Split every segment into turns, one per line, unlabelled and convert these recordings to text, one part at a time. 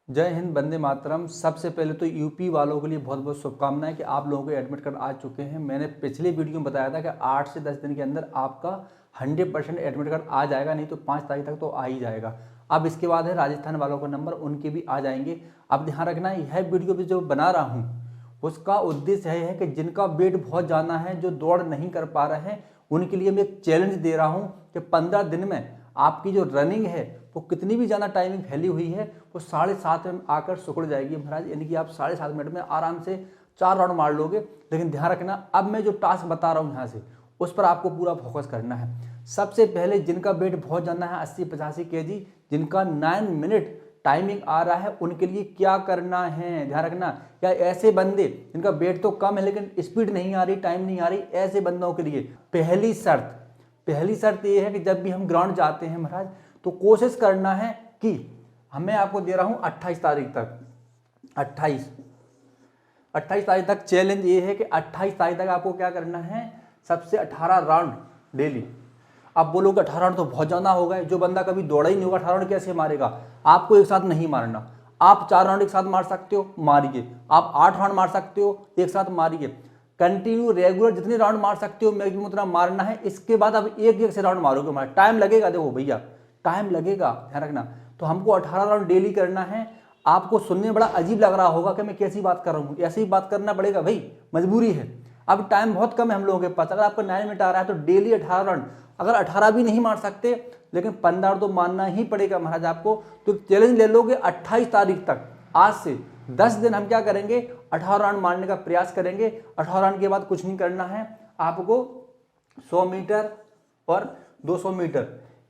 जय हिंद, वंदे मातरम। सबसे पहले तो यूपी वालों के लिए बहुत बहुत शुभकामनाएं कि आप लोगों के एडमिट कार्ड आ चुके हैं। मैंने पिछले वीडियो में बताया था कि 8 से 10 दिन के अंदर आपका 100% एडमिट कार्ड आ जाएगा, नहीं तो 5 तारीख तक तो आ ही जाएगा। अब इसके बाद है राजस्थान वालों का नंबर, उनके भी आ जाएंगे। अब ध्यान रखना, यह वीडियो भी जो बना रहा हूँ उसका उद्देश्य है कि जिनका वेट बहुत ज़्यादा है, जो दौड़ नहीं कर पा रहे हैं, उनके लिए मैं एक चैलेंज दे रहा हूँ कि 15 दिन में आपकी जो रनिंग है वो कितनी भी ज़्यादा टाइमिंग फैली हुई है वो 7:30 में आकर सिकुड़ जाएगी महाराज। यानी कि आप 7:30 मिनट में आराम से 4 राउंड मार लोगे। लेकिन ध्यान रखना, अब मैं जो टास्क बता रहा हूँ यहाँ से उस पर आपको पूरा फोकस करना है। सबसे पहले जिनका वेट बहुत ज़्यादा है 80-85 kg, जिनका 9 मिनट टाइमिंग आ रहा है, उनके लिए क्या करना है ध्यान रखना। या ऐसे बंदे जिनका वेट तो कम है लेकिन स्पीड नहीं आ रही, टाइम नहीं आ रही, ऐसे बंदों के लिए पहली शर्त ये है कि जब भी हम ग्राउंड जाते हैं महाराज तो कोशिश करना है कि मैं आपको दे रहा हूं 28 तारीख तक। 28 तारीख तक चैलेंज ये है कि 28 तारीख तक आपको क्या करना है, सबसे 18 राउंड डेली। आप बोलोगे 18 राउंड तो बहुत ज़्यादा हो गए, जो बंदा कभी दौड़ा ही नहीं होगा 18 राउंड कैसे मारेगा। आपको एक साथ नहीं मारना, आप 4 राउंड एक साथ मार सकते हो, मारिए। आप 8 राउंड मार सकते हो, एक साथ मारिए। कंटिन्यू रेगुलर जितने राउंड मार सकते हो मैक्सिमम उतना मारना है। इसके बाद अब एक एक से राउंड मारोगे, हमारा टाइम लगेगा, देखो भैया टाइम लगेगा, ध्यान रखना। तो हमको 18 राउंड डेली करना है। आपको सुनने में बड़ा अजीब लग रहा होगा कि मैं कैसी बात कर रहा हूँ, ऐसे ही बात करना पड़ेगा भाई, मजबूरी है। अब टाइम बहुत कम है हम लोगों के पास। अगर आपका 9 मिनट आ रहा है तो डेली 18 राउंड, अगर 18 भी नहीं मार सकते लेकिन 15 तो मारना ही पड़ेगा महाराज आपको। तो चैलेंज ले लोगे 28 तारीख तक, आज से 10 दिन हम क्या करेंगे, 18 राउंड मारने का प्रयास करेंगे। 18 राउंड के बाद कुछ नहीं करना है आपको। 100 मीटर और 200 मीटर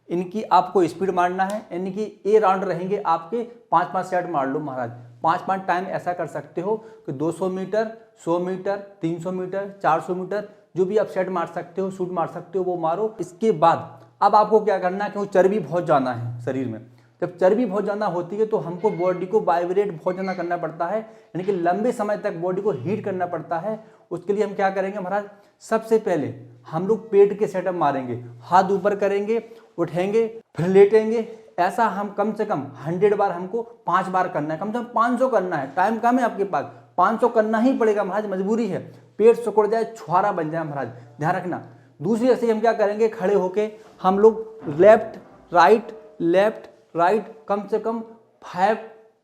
इनकी आपको स्पीड मारना है। यानी कि ये राउंड रहेंगे आपके 5-5 सेट मार लो महाराज। 5-5 टाइम ऐसा कर सकते हो कि 200 मीटर, 100 मीटर, 300 मीटर, 400 मीटर, जो भी आप सेट मार सकते हो, शूट मार सकते हो, वो मारो। इसके बाद अब आपको क्या करना है, क्योंकि चर्बी बहुत ज़्यादा है शरीर में। जब चर्बी बहुत ज़्यादा होती है तो हमको बॉडी को वाइब्रेट बहुत ज़्यादा करना पड़ता है, यानी कि लंबे समय तक बॉडी को हीट करना पड़ता है। उसके लिए हम क्या करेंगे महाराज, सबसे पहले हम लोग पेट के सेटअप मारेंगे, हाथ ऊपर करेंगे, उठेंगे, फिर लेटेंगे। ऐसा हम कम से कम 100 बार हमको 5 बार करना है, कम से कम 500 करना है। टाइम कम है आपके पास, 500 करना ही पड़ेगा महाराज, मजबूरी है। पेट सिकुड़ जाए, छुहारा बन जाए महाराज, ध्यान रखना। दूसरी ऐसे हम क्या करेंगे, खड़े होके हम लोग लेफ्ट राइट कम से कम 5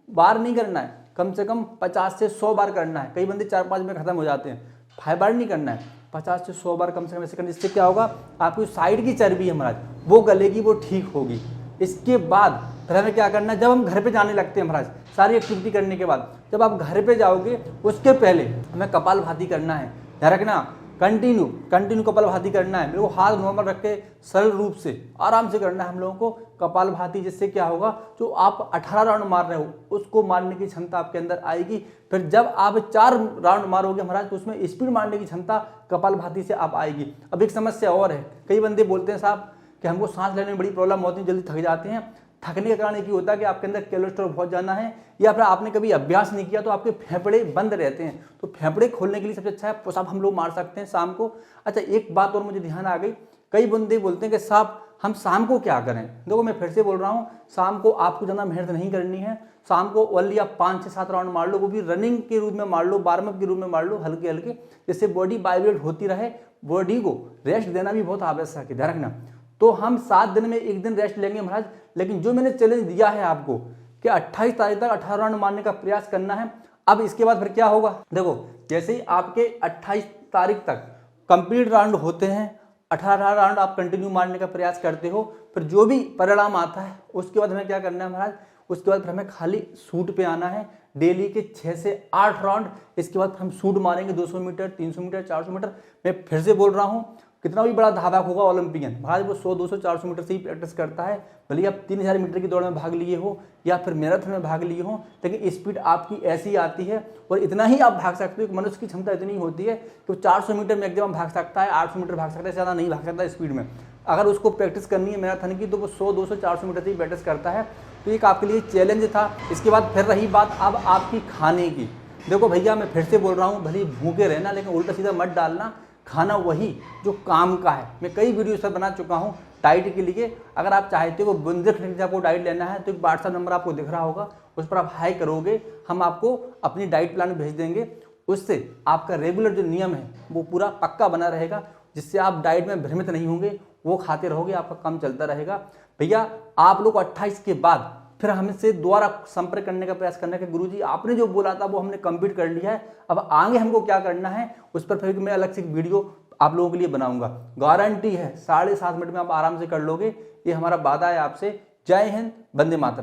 बार नहीं करना है, कम से कम 50 से 100 बार करना है। कई बंदे 4-5 में खत्म हो जाते हैं। 5 बार नहीं करना है, 50 से 100 बार कम से कम ऐसे करने। इससे क्या होगा, आपकी साइड की चर्बी है महाराज वो गलेगी, वो ठीक होगी। इसके बाद फिर हमें क्या करना है, जब हम घर पे जाने लगते हैं महाराज, सारी एक्टिविटी करने के बाद जब आप घर पे जाओगे उसके पहले हमें कपालभाति करना है। ध्यान रखना, कंटिन्यू कपालभाति करना है। मेरे को हाथ नॉर्मल रख के सरल रूप से आराम से करना है हम लोगों को कपालभाति। जिससे क्या होगा, जो आप 18 राउंड मार रहे हो उसको मारने की क्षमता आपके अंदर आएगी। फिर जब आप 4 राउंड मारोगे महाराज तो उसमें स्पीड मारने की क्षमता कपालभाति से आप आएगी। अब एक समस्या और है, कई बंदे बोलते हैं साहब कि हमको सांस लेने में बड़ी प्रॉब्लम होती है, जल्दी थक जाते हैं। थकने का कारण एक ही होता है कि आपके अंदर कोलेस्ट्रॉल बहुत ज़्यादा है, या फिर आपने कभी अभ्यास नहीं किया तो आपके फेफड़े बंद रहते हैं। तो फेफड़े खोलने के लिए सबसे अच्छा है पुशअप हम लोग मार सकते हैं शाम को। अच्छा, एक बात और मुझे ध्यान आ गई, कई बंदे बोलते हैं कि साहब हम शाम को क्या करें। देखो मैं फिर से बोल रहा हूँ, शाम को आपको ज़्यादा मेहनत नहीं करनी है। शाम को ओनली आप 5 से 7 राउंड मार लो, वो भी रनिंग के रूप में मार लो, वार्म अप के रूप में मार लो, हल्के हल्के, जिससे बॉडी वाइब्रेट होती रहे। बॉडी को रेस्ट देना भी बहुत आवश्यक है, ध्यान रखना। तो हम 7 दिन में 1 दिन रेस्ट लेंगे महाराज। लेकिन जो मैंने चैलेंज दिया है आपको कि 28 तारीख तक 18 राउंड मारने का प्रयास करना है। अब इसके बाद फिर क्या होगा, देखो जैसे ही आपके 28 तारीख तक कंप्लीट राउंड होते हैं, 18 राउंड आप कंटिन्यू मारने का प्रयास करते हो, फिर जो भी परिणाम आता है उसके बाद हमें क्या करना है महाराज, उसके बाद फिर हमें खाली शूट पे आना है डेली के 6 से 8 राउंड। इसके बाद हम शूट मारेंगे 200 मीटर, 300 मीटर, 400 मीटर। मैं फिर से बोल रहा हूँ, कितना भी बड़ा धावक होगा ओलंपियन महाराज, वो 100, 200, 400 मीटर से ही प्रैक्टिस करता है। भले आप 3000 मीटर की दौड़ में भाग लिए हो या फिर मैराथन में भाग लिए हो, लेकिन स्पीड आपकी ऐसी आती है। और इतना ही आप भाग सकते हो, मनुष्य की क्षमता इतनी होती है कि 400 मीटर मैक्सिमम भाग सकता है, 800 मीटर भाग सकता है, ज़्यादा नहीं भाग सकता स्पीड में। अगर उसको प्रैक्टिस करनी है मैराथन की तो वो 100, 200, 400 मीटर से ही प्रैक्टिस करता है। तो एक आपके लिए चैलेंज था। इसके बाद फिर रही बात अब आपकी खाने की। देखो भैया मैं फिर से बोल रहा हूँ, भले भूखे रहना लेकिन उल्टा सीधा मत डालना। खाना वही जो काम का है। मैं कई वीडियो सर बना चुका हूँ डाइट के लिए। अगर आप चाहते हो बुंदेलखंड से आपको डाइट लेना है तो एक व्हाट्सएप नंबर आपको दिख रहा होगा, उस पर आप हाई करोगे, हम आपको अपनी डाइट प्लान भेज देंगे। उससे आपका रेगुलर जो नियम है वो पूरा पक्का बना रहेगा, जिससे आप डाइट में भ्रमित नहीं होंगे, वो खाते रहोगे, आपका काम चलता रहेगा। भैया आप लोग 28 के बाद फिर हमसे दोबारा संपर्क करने का प्रयास करना कि गुरुजी आपने जो बोला था वो हमने कंप्लीट कर लिया है, अब आगे हमको क्या करना है, उस पर फिर मैं अलग से एक वीडियो आप लोगों के लिए बनाऊंगा। गारंटी है 7.5 मिनट में आप आराम से कर लोगे, ये हमारा वादा है आपसे। जय हिंद, वंदे मातरम।